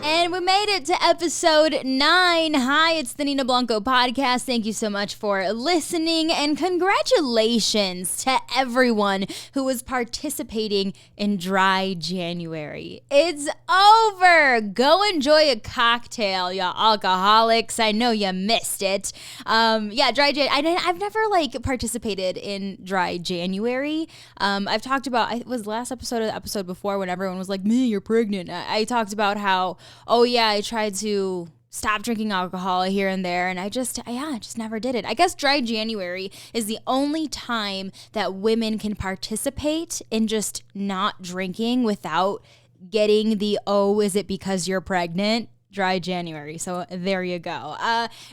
And we made it to episode 9. Hi, it's the Nina Blanco podcast. Thank you so much for listening, and congratulations to everyone who was participating in Dry January. It's over. Go enjoy a cocktail, you alcoholics. I know you missed it. Dry January. I've never participated in Dry January. I've talked about, it was last episode or the episode before when everyone was like, "Me, you're pregnant." I talked about how, I tried to stop drinking alcohol here and there, and I just never did it. I guess Dry January is the only time that women can participate in just not drinking without getting the, "Oh, is it because you're pregnant?" Dry January. So there you go.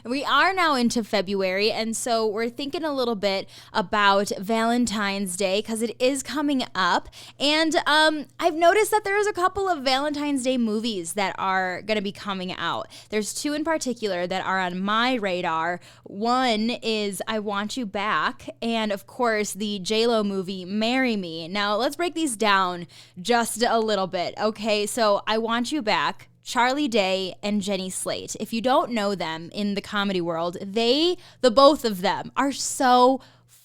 We are now into February, and so we're thinking a little bit about Valentine's Day because it is coming up. And I've noticed that there's a couple of Valentine's Day movies that are going to be coming out. There's 2 in particular that are on my radar. One is I Want You Back, and of course the J-Lo movie Marry Me. Now let's break these down just a little bit. Okay, so I Want You Back, Charlie Day and Jenny Slate. If you don't know them in the comedy world, the both of them are so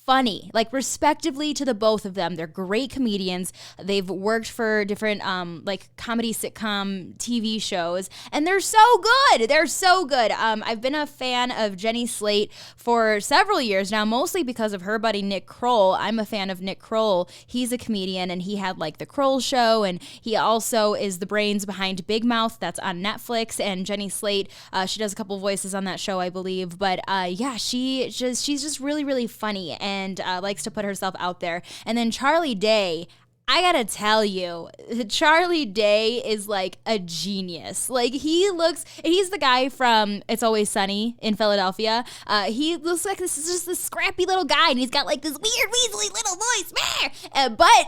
funny, respectively to the both of them. They're great comedians. They've worked for different comedy sitcom TV shows, and they're so good. They're so good. I've been a fan of Jenny Slate for several years now, mostly because of her buddy Nick Kroll. I'm a fan of Nick Kroll. He's a comedian, and he had the Kroll Show, and he also is the brains behind Big Mouth that's on Netflix. And Jenny Slate, she does a couple voices on that show, I believe. But she's just really, really funny and likes to put herself out there. And then Charlie Day, I gotta tell you, Charlie Day is a genius. He's the guy from It's Always Sunny in Philadelphia. He looks like this is just this scrappy little guy, and he's got this weird, weaselly little voice. But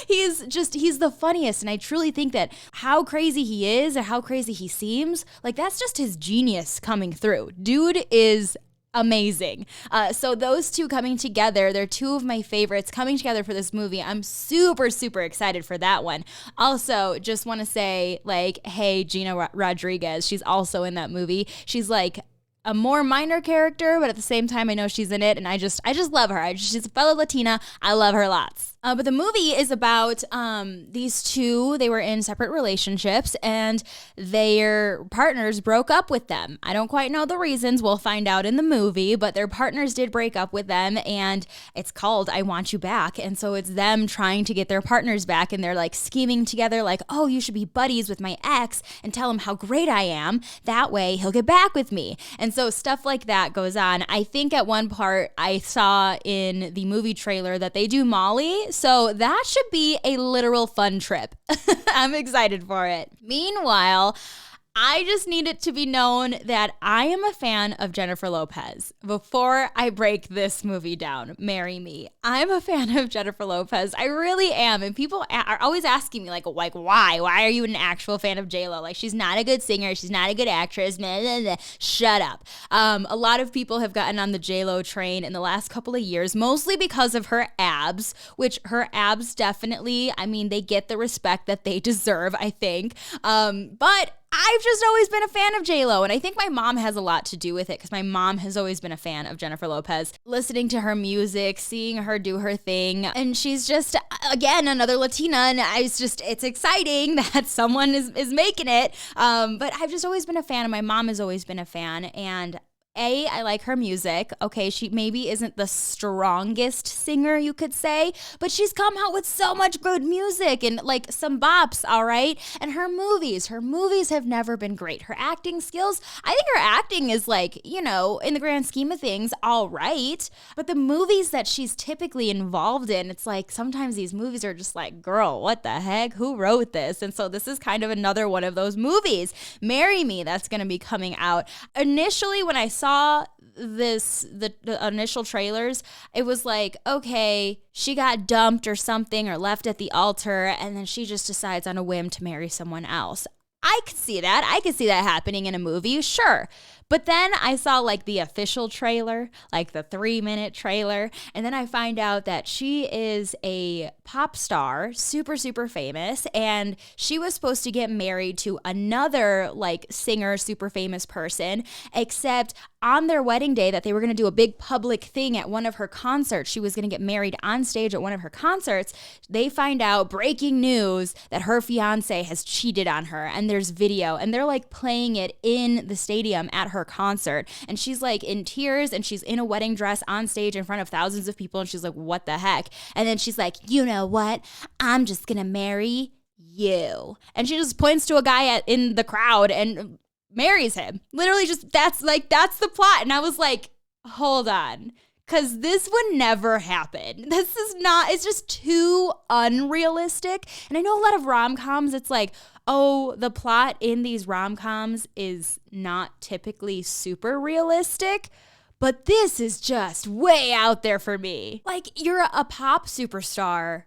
he's the funniest, and I truly think that how crazy he is or how crazy he seems, that's just his genius coming through. Dude is amazing. So those 2 coming together, they're 2 of my favorites coming together for this movie. I'm super, super excited for that one. Also, just want to say, hey, Gina Rodriguez, she's also in that movie. She's a more minor character, but at the same time, I know she's in it, and I just love her. She's a fellow Latina. I love her lots. But the movie is about these 2. They were in separate relationships, and their partners broke up with them. I don't quite know the reasons. We'll find out in the movie, but their partners did break up with them, and it's called I Want You Back. And so it's them trying to get their partners back, and they're scheming together oh, you should be buddies with my ex and tell him how great I am. That way he'll get back with me. And so stuff like that goes on. I think at one part I saw in the movie trailer that they do Molly. So that should be a literal fun trip. I'm excited for it. Meanwhile, I just need it to be known that I am a fan of Jennifer Lopez. Before I break this movie down, Marry Me, I'm a fan of Jennifer Lopez. I really am. And people are always asking me, why? Why are you an actual fan of J-Lo? She's not a good singer. She's not a good actress. Blah, blah, blah. Shut up. A lot of people have gotten on the J-Lo train in the last couple of years, mostly because of her abs, which her abs definitely, they get the respect that they deserve, I think. But I've just always been a fan of J-Lo, and I think my mom has a lot to do with it because my mom has always been a fan of Jennifer Lopez. Listening to her music, seeing her do her thing, and she's just, again, another Latina, and it's exciting that someone is making it, but I've just always been a fan, and my mom has always been a fan, and I like her music. Okay, she maybe isn't the strongest singer, you could say, but she's come out with so much good music and some bops, all right? And her movies have never been great. Her acting skills, I think her acting is in the grand scheme of things, all right. But the movies that she's typically involved in, it's sometimes these movies are just girl, what the heck? Who wrote this? And so this is kind of another one of those movies. Marry Me, that's going to be coming out. Initially, when I saw the initial trailers, it was okay, she got dumped or something or left at the altar, and then she just decides on a whim to marry someone else. I could see that. I could see that happening in a movie, sure. But then I saw like the official trailer, like the 3-minute trailer. And then I find out that she is a pop star, super, super famous. And she was supposed to get married to another like singer, super famous person, except on their wedding day that they were going to do a big public thing at one of her concerts. She was going to get married on stage at one of her concerts. They find out, breaking news, that her fiance has cheated on her. And there's video and they're like playing it in the stadium at her concert. And she's like in tears and she's in a wedding dress on stage in front of thousands of people. And she's like, what the heck? And then she's like, you know what? I'm just going to marry you. And she just points to a guy in the crowd and marries him. Literally just that's the plot. And I was like, hold on. Because this would never happen. It's just too unrealistic. And I know a lot of rom-coms, it's like, oh, the plot in these rom-coms is not typically super realistic. But this is just way out there for me. Like, you're a pop superstar.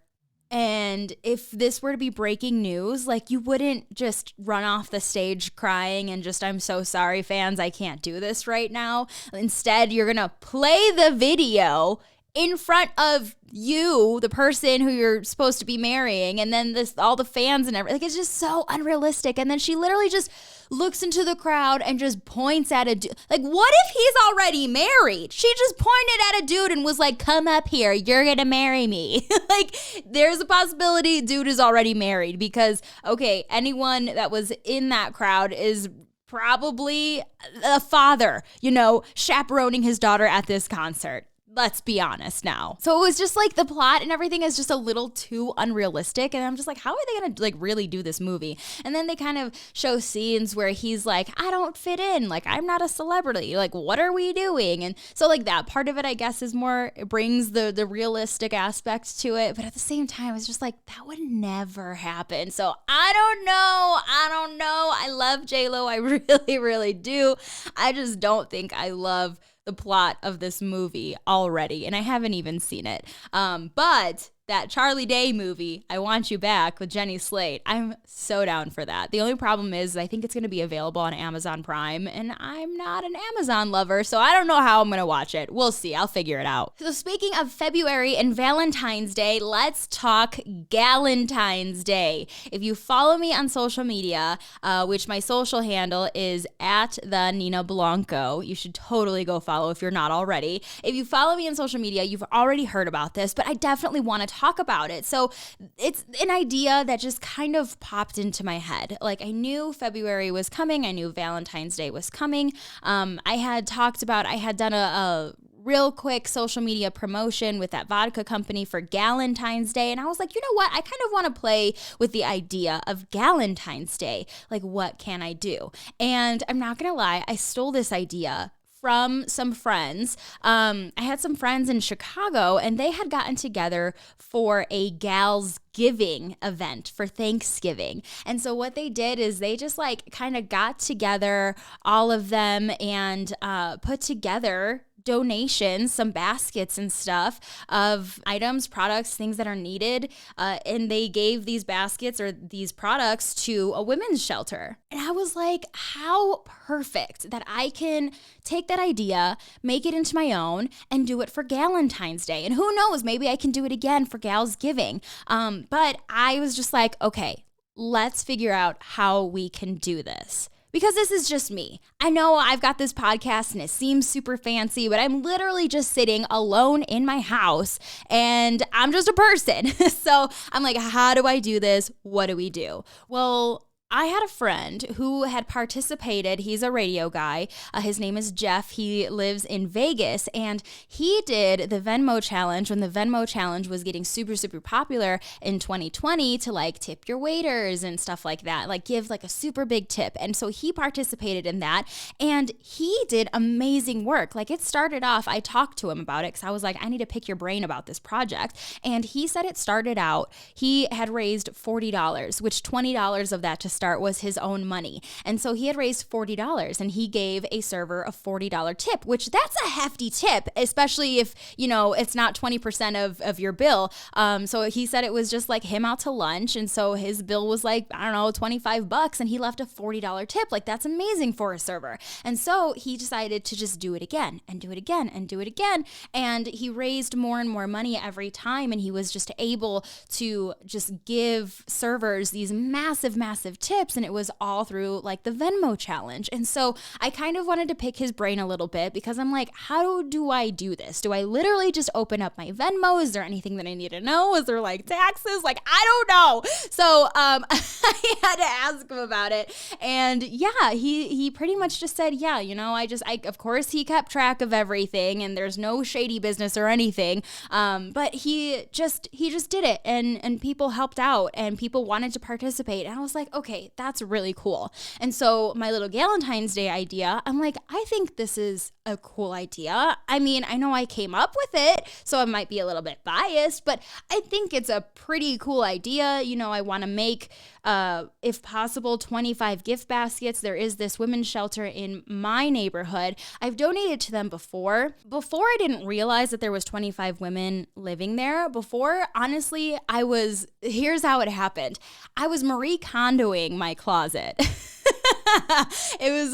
And if this were to be breaking news, like, you wouldn't just run off the stage crying and just, I'm so sorry, fans, I can't do this right now. Instead, you're going to play the video in front of you, the person who you're supposed to be marrying, and then all the fans and everything. Like, it's just so unrealistic. And then she literally just looks into the crowd and just points at a dude. Like, what if he's already married? She just pointed at a dude and was like, come up here, you're gonna marry me. Like, there's a possibility dude is already married because, okay, anyone that was in that crowd is probably a father, chaperoning his daughter at this concert. Let's be honest now. So it was just like the plot and everything is just a little too unrealistic. And I'm just like, how are they going to like really do this movie? And then they kind of show scenes where he's like, I don't fit in. Like, I'm not a celebrity. Like, what are we doing? And so like that part of it, I guess, is more, it brings the realistic aspect to it. But at the same time, it's just like, that would never happen. So I don't know. I love J-Lo. I really, really do. I just don't think I love the plot of this movie already, and I haven't even seen it. But that Charlie Day movie, I Want You Back, with Jenny Slate, I'm so down for that. The only problem is I think it's going to be available on Amazon Prime, and I'm not an Amazon lover, so I don't know how I'm going to watch it. We'll see. I'll figure it out. So speaking of February and Valentine's Day, let's talk Galentines Day. If you follow me on social media, which my social handle is at the Nina Blanco, you should totally go follow if you're not already. If you follow me on social media, you've already heard about this, but I definitely want to talk about it. So it's an idea that just kind of popped into my head. Like, I knew February was coming. I knew Valentine's Day was coming. I had done a real quick social media promotion with that vodka company for Galentine's Day. And I was like, you know what? I kind of want to play with the idea of Galentine's Day. Like, what can I do? And I'm not going to lie, I stole this idea from some friends. I had some friends in Chicago and they had gotten together for a Gals Giving event for Thanksgiving. And so what they did is they just like kind of got together, all of them, and put together donations, some baskets and stuff of items, products, things that are needed. And they gave these baskets or these products to a women's shelter. And I was like, how perfect that I can take that idea, make it into my own, and do it for Galentine's Day. And who knows, maybe I can do it again for Gals Giving. But I was just like, okay, let's figure out how we can do this. Because this is just me. I know I've got this podcast and it seems super fancy, but I'm literally just sitting alone in my house and I'm just a person. So I'm like, how do I do this? What do we do? Well, I had a friend who had participated. He's a radio guy. His name is Jeff. He lives in Vegas, and he did the Venmo challenge when the Venmo challenge was getting super, super popular in 2020 to like tip your waiters and stuff like that, like give like a super big tip. And so he participated in that, and he did amazing work. Like, it started off, I talked to him about it because I was like, I need to pick your brain about this project. And he said it started out, he had raised $40, which $20 of that to start was his own money. And so he had raised $40 and he gave a server a $40 tip, which that's a hefty tip, especially if, it's not 20% of your bill. So he said it was just like him out to lunch. And so his bill was like, I don't know, $25, and he left a $40 tip. Like, that's amazing for a server. And so he decided to just do it again and do it again and do it again. And he raised more and more money every time. And he was just able to just give servers these massive, massive tips. And it was all through like the Venmo challenge. And so I kind of wanted to pick his brain a little bit, because I'm like, how do I do this? Do I literally just open up my Venmo? Is there anything that I need to know? Is there like taxes? Like, I don't know. So I had to ask him about it. And yeah, he pretty much just said, yeah, I of course he kept track of everything, and there's no shady business or anything. But he just did it, and people helped out and people wanted to participate. And I was like, okay, that's really cool. And so my little Galentine's Day idea, I'm like, I think this is a cool idea. I mean, I know I came up with it, so I might be a little bit biased, but I think it's a pretty cool idea. I want to make, if possible, 25 gift baskets. There is this women's shelter in my neighborhood. I've donated to them before. Before, I didn't realize that there was 25 women living there. Before, honestly, here's how it happened. I was Marie Kondoing my closet. It was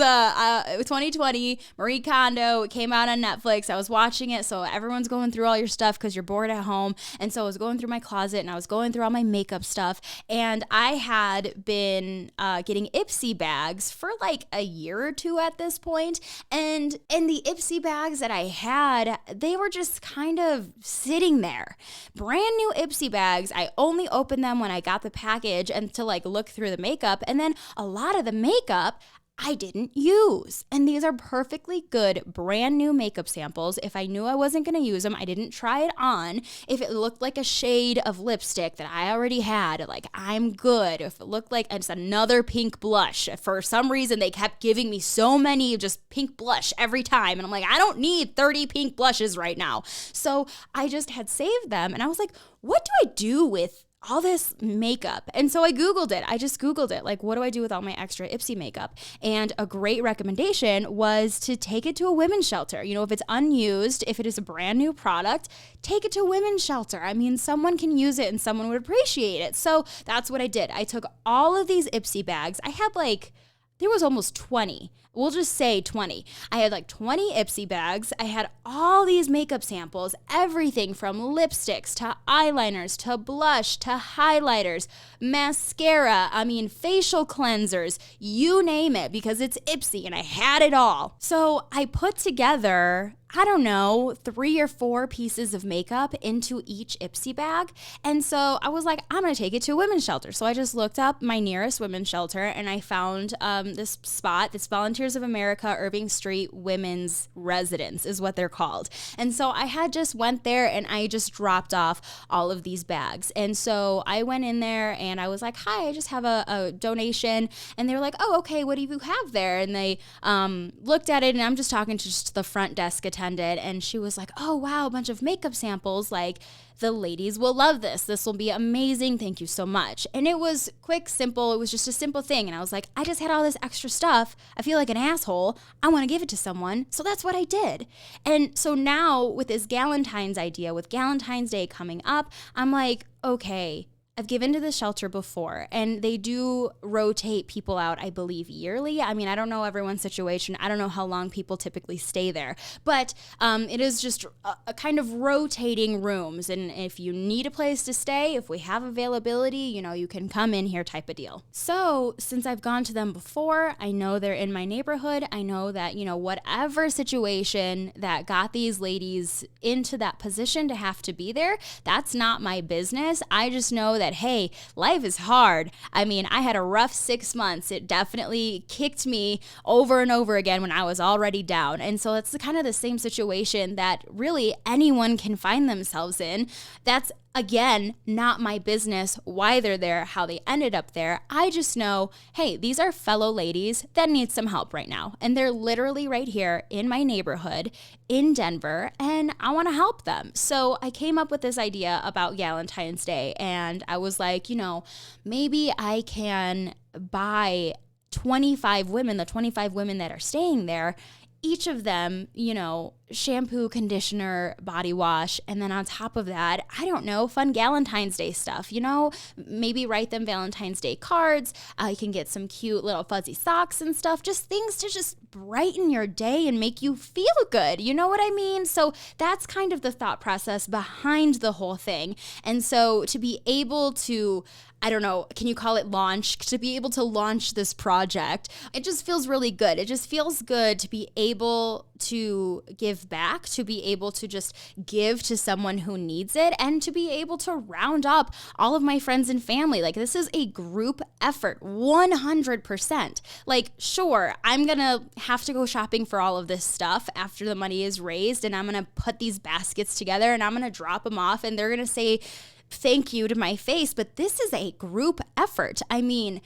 2020, Marie Kondo. It came out on Netflix. I was watching it, so everyone's going through all your stuff because you're bored at home. And so I was going through my closet, and I was going through all my makeup stuff. And I had been getting Ipsy bags for like a year or two at this point. And the Ipsy bags that I had, they were just kind of sitting there. Brand new Ipsy bags. I only opened them when I got the package and to like look through the makeup. And then a lot of the makeup I didn't use. And these are perfectly good brand new makeup samples. If I knew I wasn't going to use them, I didn't try it on. If it looked like a shade of lipstick that I already had, like, I'm good. If it looked like it's another pink blush, for some reason they kept giving me so many just pink blush every time. And I'm like, I don't need 30 pink blushes right now. So I just had saved them, and I was like, what do I do with all this makeup? And so I Googled it. I just Googled it. Like, what do I do with all my extra Ipsy makeup? And a great recommendation was to take it to a women's shelter. If it's unused, if it is a brand new product, take it to a women's shelter. I mean, someone can use it and someone would appreciate it. So that's what I did. I took all of these Ipsy bags. I had there was almost 20. We'll just say 20. I had like 20 Ipsy bags. I had all these makeup samples, everything from lipsticks to eyeliners to blush to highlighters, mascara, facial cleansers, you name it, because it's Ipsy, and I had it all. So I put together, I don't know, 3 or 4 pieces of makeup into each Ipsy bag. And so I was like, I'm going to take it to a women's shelter. So I just looked up my nearest women's shelter, and I found this spot, this Volunteers of America Irving Street Women's Residence is what they're called. And so I had just went there, and I just dropped off all of these bags. And so I went in there, and I was like, hi, I just have a donation. And they were like, oh, okay, what do you have there? And they looked at it, and I'm just talking to just the front desk attendant, and she was like, oh, wow, a bunch of makeup samples. Like, the ladies will love this. This will be amazing. Thank you so much. And it was quick, simple. It was just a simple thing. And I was like, I just had all this extra stuff. I feel like an asshole. I want to give it to someone. So that's what I did. And so now with this Galentine's idea, with Galentine's Day coming up, I'm like, okay, I've given to the shelter before, and they do rotate people out, I believe, yearly. I mean, I don't know everyone's situation. I don't know how long people typically stay there, but it is just a kind of rotating rooms. And if you need a place to stay, if we have availability, you can come in here type of deal. So since I've gone to them before, I know they're in my neighborhood. I know that, whatever situation that got these ladies into that position to have to be there, that's not my business. I just know that, hey, life is hard. I mean, I had a rough 6 months. It definitely kicked me over and over again when I was already down. And so it's kind of the same situation that really anyone can find themselves in. That's, again, not my business why they're there, how they ended up there. I just know, hey, these are fellow ladies that need some help right now. And they're literally right here in my neighborhood in Denver, and I want to help them. So I came up with this idea about Galentine's Day, and I was like, maybe I can buy 25 women, the 25 women that are staying there, each of them, shampoo, conditioner, body wash, and then on top of that, I don't know, fun Galentines Day stuff, maybe write them Valentine's Day cards. You can get some cute little fuzzy socks and stuff, just things to just brighten your day and make you feel good. You know what I mean? So that's kind of the thought process behind the whole thing. And so to be able to, I don't know, can you call it launch? To be able to launch this project, it just feels really good. It just feels good to be able to give back, to be able to just give to someone who needs it, and to be able to round up all of my friends and family. Like, this is a group effort, 100%. Like, sure, I'm gonna have to go shopping for all of this stuff after the money is raised, and I'm gonna put these baskets together and I'm gonna drop them off, and they're gonna say thank you to my face, but this is a group effort. I mean,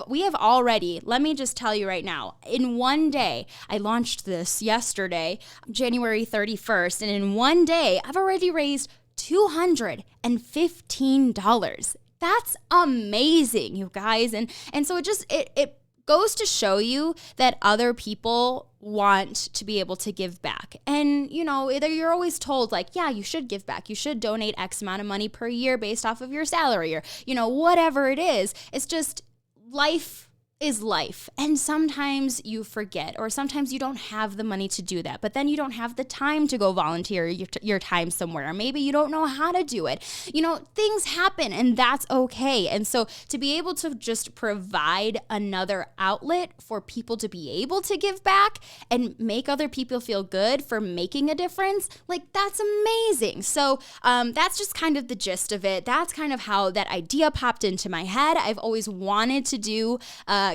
we have already, let me just tell you right now, in one day, I launched this yesterday, January 31st, and in one day, I've already raised $215. That's amazing, you guys. And so it goes to show you that other people want to be able to give back. And, you're always told, like, yeah, you should give back. You should donate X amount of money per year based off of your salary, or, whatever it is. It's just life is life. And sometimes you forget, or sometimes you don't have the money to do that, but then you don't have the time to go volunteer your time somewhere. Or maybe you don't know how to do it. Things happen, and that's okay. And so to be able to just provide another outlet for people to be able to give back and make other people feel good for making a difference, like, that's amazing. So that's just kind of the gist of it. That's kind of how that idea popped into my head. I've always wanted to do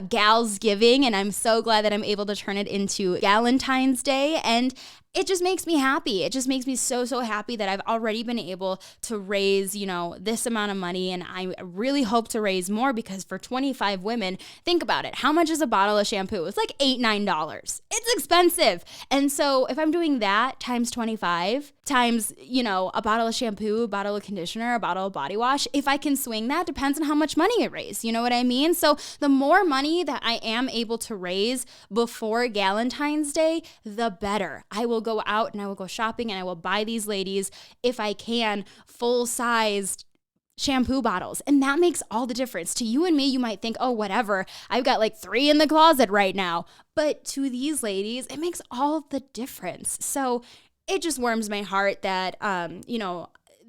Gals Giving, and I'm so glad that I'm able to turn it into Galentines Day, and it just makes me happy. It just makes me so, so happy that I've already been able to raise, this amount of money, and I really hope to raise more, because for 25 women, think about it. How much is a bottle of shampoo? It's like $8, $9. It's expensive. And so if I'm doing that times 25, times, a bottle of shampoo, a bottle of conditioner, a bottle of body wash, if I can swing that, depends on how much money I raise. You know what I mean? So the more money that I am able to raise before Galentine's Day, the better. I will go out and I will go shopping and I will buy these ladies, if I can, full-sized shampoo bottles. And that makes all the difference. To you and me, you might think, oh, whatever, I've got like 3 in the closet right now. But to these ladies, it makes all the difference. So it just warms my heart that,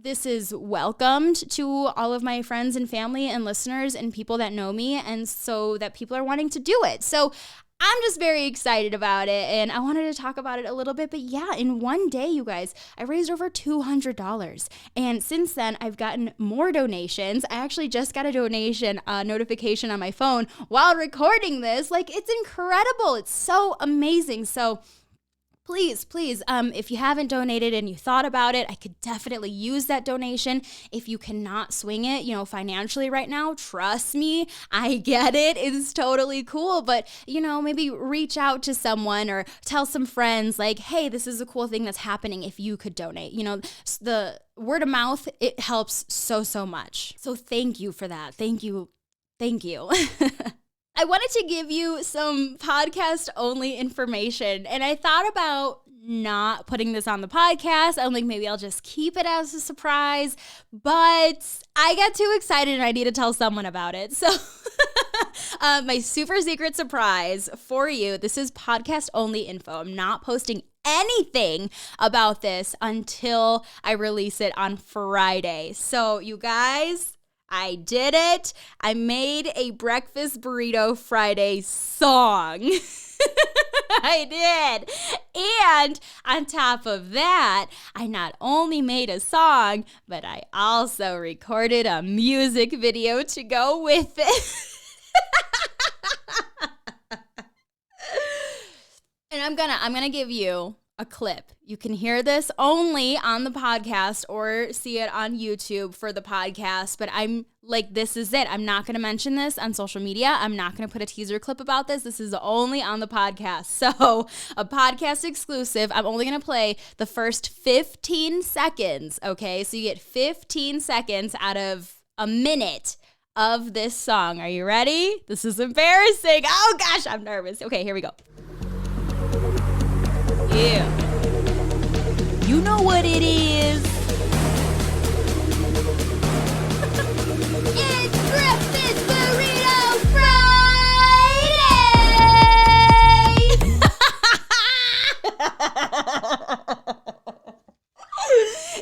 this is welcomed to all of my friends and family and listeners and people that know me, and so that people are wanting to do it. So I'm just very excited about it, and I wanted to talk about it a little bit. But yeah, in one day, you guys, I raised over $200. And since then, I've gotten more donations. I actually just got a donation notification on my phone while recording this. Like, it's incredible. It's so amazing. So please, if you haven't donated and you thought about it, I could definitely use that donation. If you cannot swing it, financially right now, trust me, I get it. It's totally cool. But, maybe reach out to someone or tell some friends, like, hey, this is a cool thing that's happening if you could donate. The word of mouth, it helps so, so much. So thank you for that. Thank you. I wanted to give you some podcast-only information, and I thought about not putting this on the podcast. I'm like, maybe I'll just keep it as a surprise, but I got too excited and I need to tell someone about it. So my super secret surprise for you, this is podcast-only info. I'm not posting anything about this until I release it on Friday. So you guys, I did it. I made a Breakfast Burrito Friday song. I did. And on top of that, I not only made a song, but I also recorded a music video to go with it. And I'm gonna give you a clip. You can hear this only on the podcast or see it on YouTube for the podcast, but I'm like, this is it. I'm not going to mention this on social media. I'm not going to put a teaser clip about this. This is only on the podcast. So a podcast exclusive. I'm only going to play the first 15 seconds, okay? So you get 15 seconds out of a minute of this song. Are you ready? This is embarrassing. Oh gosh, I'm nervous. Okay, here we go. Yeah. You know what it is. It's Breakfast Burrito Friday!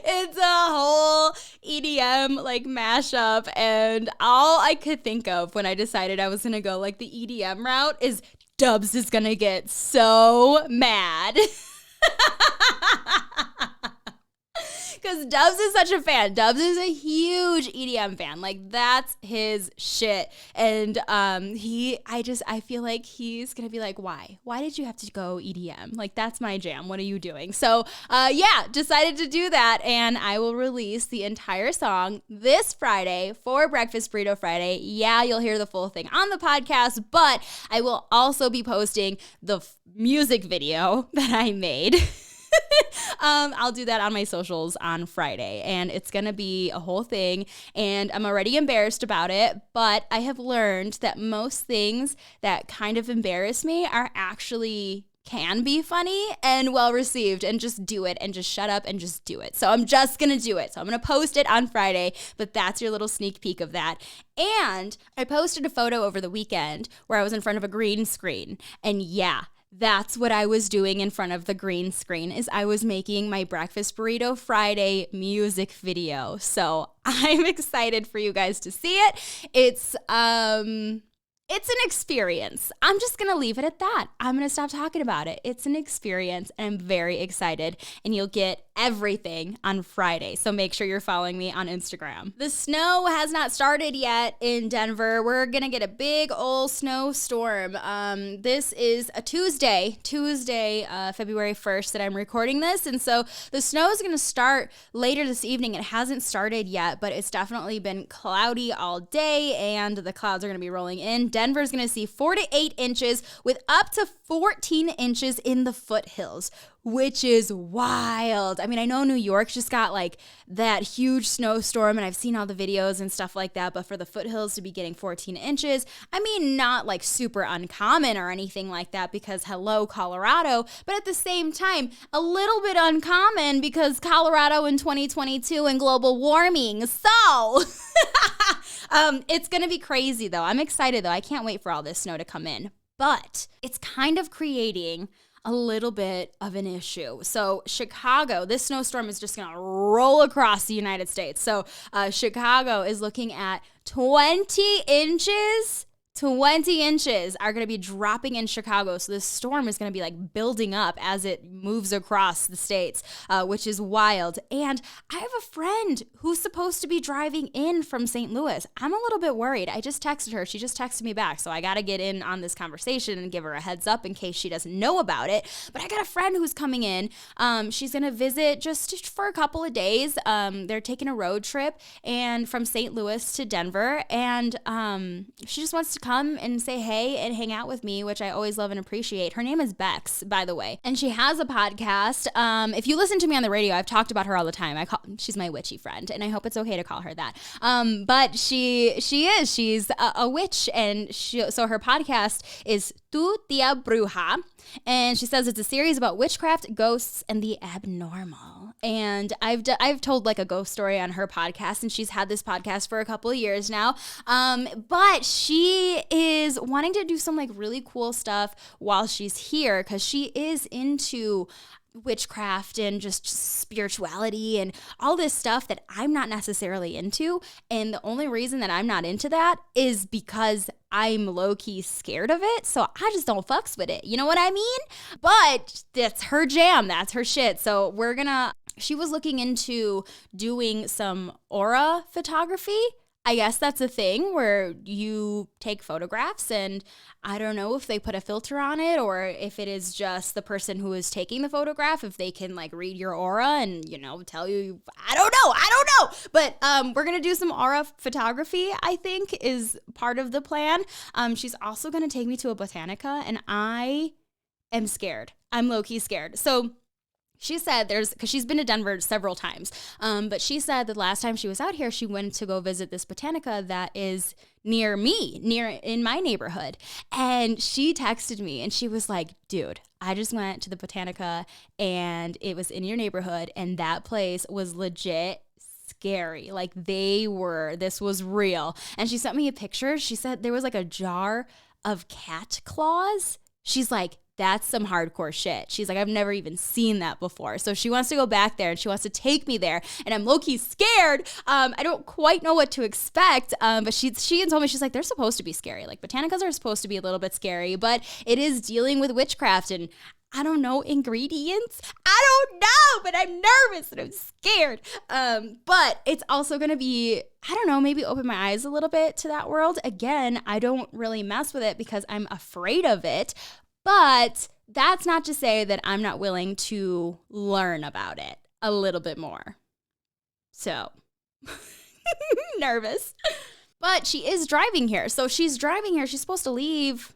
It's a whole EDM like mashup, and all I could think of when I decided I was gonna go like the EDM route is Dubs is gonna get so mad. Because Dubs is such a fan. Dubs is a huge EDM fan. Like, that's his shit. And I feel like he's going to be like, why? Why did you have to go EDM? Like, that's my jam. What are you doing? So, decided to do that. And I will release the entire song this Friday for Breakfast Burrito Friday. Yeah, you'll hear the full thing on the podcast, but I will also be posting the music video that I made. I'll do that on my socials on Friday, and it's gonna be a whole thing, and I'm already embarrassed about it, but I have learned that most things that kind of embarrass me are actually can be funny and well received, and just do it and just shut up and just do it. So I'm just gonna do it. So I'm gonna post it on Friday, but that's your little sneak peek of that. And I posted a photo over the weekend where I was in front of a green screen, and yeah, that's what I was doing in front of the green screen, is I was making my Breakfast Burrito Friday music video. So I'm excited for you guys to see it. It's an experience. I'm just going to leave it at that. I'm going to stop talking about it. It's an experience, and I'm very excited, and you'll get everything on Friday. So make sure you're following me on Instagram. The snow has not started yet in Denver. We're going to get a big old snowstorm. This is a Tuesday, February 1st that I'm recording this. And so the snow is going to start later this evening. It hasn't started yet, but it's definitely been cloudy all day, and the clouds are going to be rolling in. Denver's going to see 4 to 8 inches with up to 14 inches in the foothills, which is wild. I mean, I know New York just got like that huge snowstorm, and I've seen all the videos and stuff like that, but for the foothills to be getting 14 inches, I mean, not like super uncommon or anything like that, because hello, Colorado, but at the same time, a little bit uncommon because Colorado in 2022 and global warming. So it's going to be crazy though. I'm excited though. I can't wait for all this snow to come in, but it's kind of creating a little bit of an issue. So Chicago, this snowstorm is just going to roll across the United States. So Chicago is looking at 20 inches. 20 inches are going to be dropping in Chicago. So this storm is going to be like building up as it moves across the states, which is wild. And I have a friend who's supposed to be driving in from St. Louis. I'm a little bit worried. I just texted her. She just texted me back. So I got to get in on this conversation and give her a heads up in case she doesn't know about it. But I got a friend who's coming in. She's going to visit just for a couple of days. They're taking a road trip and from St. Louis to Denver. And she just wants to come and say hey and hang out with me, which I always love and appreciate. Her name is Bex, by the way, and she has a podcast. If you listen to me on the radio, I've talked about her all the time. She's my witchy friend, and I hope it's okay to call her that. But she's a witch, and so her podcast is Tu Tia Bruja, and she says it's a series about witchcraft, ghosts, and the abnormal. And I've told like a ghost story on her podcast, and she's had this podcast for a couple of years now. But she is wanting to do some like really cool stuff while she's here, because she is into witchcraft and just spirituality and all this stuff that I'm not necessarily into. And the only reason that I'm not into that is because I'm low-key scared of it. So I just don't fucks with it. You know what I mean? But that's her jam. That's her shit. So she was looking into doing some aura photography. I guess that's a thing where you take photographs, and I don't know if they put a filter on it or if it is just the person who is taking the photograph, if they can like read your aura and, tell you, I don't know. But we're going to do some aura photography, I think, is part of the plan. She's also going to take me to a botanica, and I am scared. I'm low-key scared. So She said because she's been to Denver several times, but she said the last time she was out here, she went to go visit this Botanica that is near in my neighborhood. And she texted me and she was like, dude, I just went to the Botanica and it was in your neighborhood and that place was legit scary. Like this was real. And she sent me a picture. She said there was like a jar of cat claws. She's like, that's some hardcore shit. She's like, I've never even seen that before. So she wants to go back there and she wants to take me there. And I'm low-key scared. I don't quite know what to expect. But she told me, she's like, they're supposed to be scary. Like Botanicas are supposed to be a little bit scary, but it is dealing with witchcraft and I don't know, ingredients. I don't know, but I'm nervous and I'm scared. But it's also going to be, I don't know, maybe open my eyes a little bit to that world. Again, I don't really mess with it because I'm afraid of it. But that's not to say that I'm not willing to learn about it a little bit more. So, nervous. But she is driving here. So she's driving here. She's supposed to leave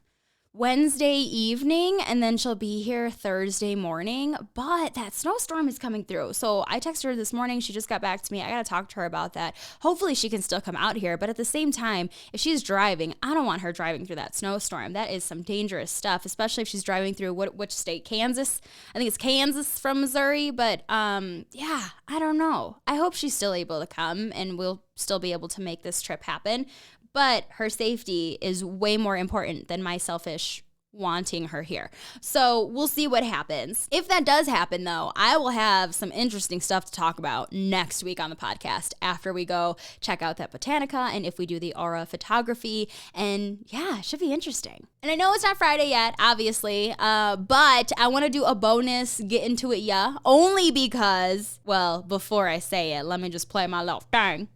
Wednesday evening and then she'll be here Thursday morning, but that snowstorm is coming through. So I texted her this morning. She just got back to me. I got to talk to her about that. Hopefully she can still come out here, but at the same time, if she's driving, I don't want her driving through that snowstorm. That is some dangerous stuff, especially if she's driving through which state? Kansas? I think it's Kansas from Missouri, but yeah, I don't know. I hope she's still able to come and we'll still be able to make this trip happen. But her safety is way more important than my selfish wanting her here. So we'll see what happens. If that does happen, though, I will have some interesting stuff to talk about next week on the podcast after we go check out that Botanica and if we do the aura photography. And yeah, it should be interesting. And I know it's not Friday yet, obviously, but I want to do a bonus get into it, yeah, only because, well, before I say it, let me just play my little thing.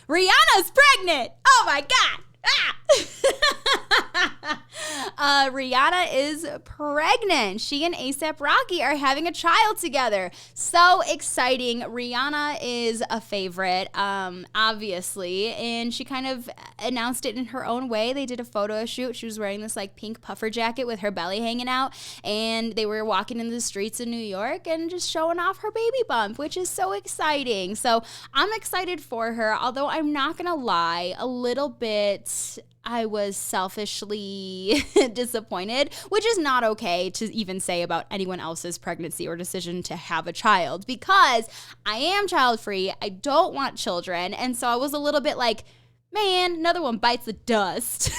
Rihanna's pregnant. Oh my God. Rihanna is pregnant. She and A$AP Rocky are having a child together. So exciting. Rihanna is a favorite, obviously, and she kind of announced it in her own way. They did a photo shoot. She was wearing this like pink puffer jacket with her belly hanging out, and they were walking in the streets of New York and just showing off her baby bump, which is so exciting. So I'm excited for her, although I'm not gonna lie, a little bit I was selfishly disappointed, which is not okay to even say about anyone else's pregnancy or decision to have a child, because I am child-free. I don't want children. And so I was a little bit like, man, another one bites the dust,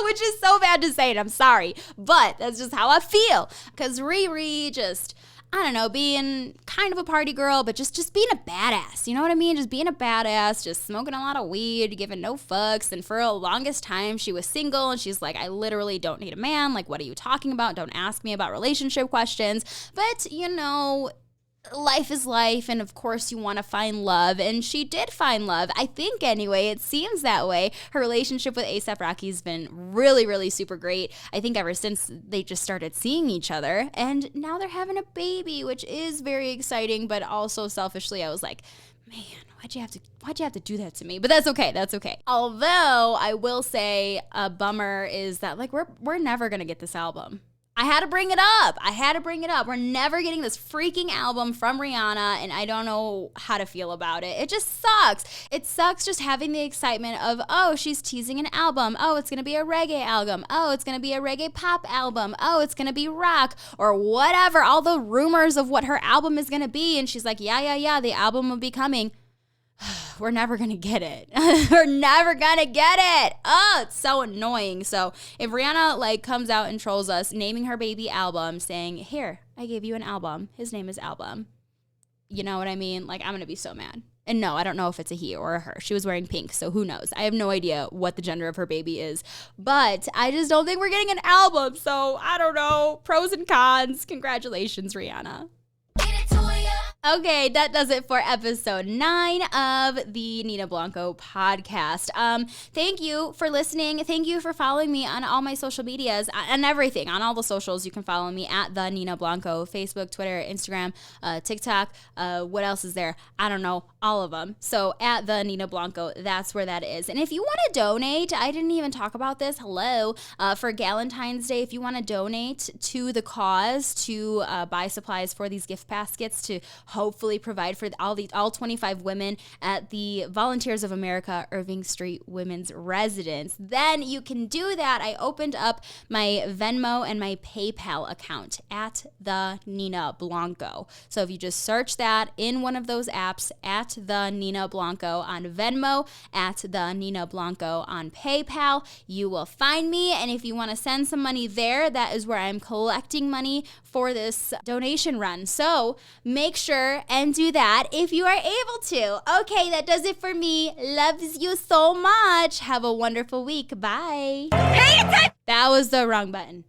which is so bad to say, and I'm sorry, but that's just how I feel. Because Riri just, I don't know, being kind of a party girl, but just being a badass. You know what I mean? Just being a badass, just smoking a lot of weed, giving no fucks. And for the longest time, she was single. And she's like, I literally don't need a man. Like, what are you talking about? Don't ask me about relationship questions. But, you know, life is life, and of course you want to find love, and she did find love. I think anyway, it seems that way. Her relationship with A$AP Rocky's been really, really super great. I think ever since they just started seeing each other, and now they're having a baby, which is very exciting, but also selfishly I was like, man, why'd you have to do that to me? But that's okay. That's okay. Although I will say a bummer is that like we're never gonna get this album. I had to bring it up. We're never getting this freaking album from Rihanna, and I don't know how to feel about it. It just sucks. It sucks just having the excitement of, oh, she's teasing an album. Oh, it's going to be a reggae album. Oh, it's going to be a reggae pop album. Oh, it's going to be rock or whatever. All the rumors of what her album is going to be. And she's like, yeah, the album will be coming. We're never going to get it. We're never going to get it. Oh, it's so annoying. So if Rihanna like comes out and trolls us, naming her baby album, saying, here, I gave you an album. His name is Album. You know what I mean? Like, I'm going to be so mad. And no, I don't know if it's a he or a her. She was wearing pink, so who knows? I have no idea what the gender of her baby is. But I just don't think we're getting an album. So I don't know. Pros and cons. Congratulations, Rihanna. Okay, that does it for episode 9 of the Nina Blanco podcast. Thank you for listening. Thank you for following me on all my social medias and everything. On all the socials, you can follow me at the Nina Blanco, Facebook, Twitter, Instagram, TikTok. What else is there? I don't know. all of them. So at the Nina Blanco, that's where that is. And if you want to donate, I didn't even talk about this. For Galentine's Day, if you want to donate to the cause to buy supplies for these gift baskets to hopefully provide for all 25 women at the Volunteers of America Irving Street Women's Residence, then you can do that. I opened up my Venmo and my PayPal account at the Nina Blanco. So if you just search that in one of those apps, at the Nina Blanco on Venmo, at the Nina Blanco on PayPal, you will find me. And if you want to send some money there, that is where I'm collecting money for this donation run. So make sure and do that if you are able to. Okay, that does it for me. Loves you so much. Have a wonderful week. Bye. That was the wrong button.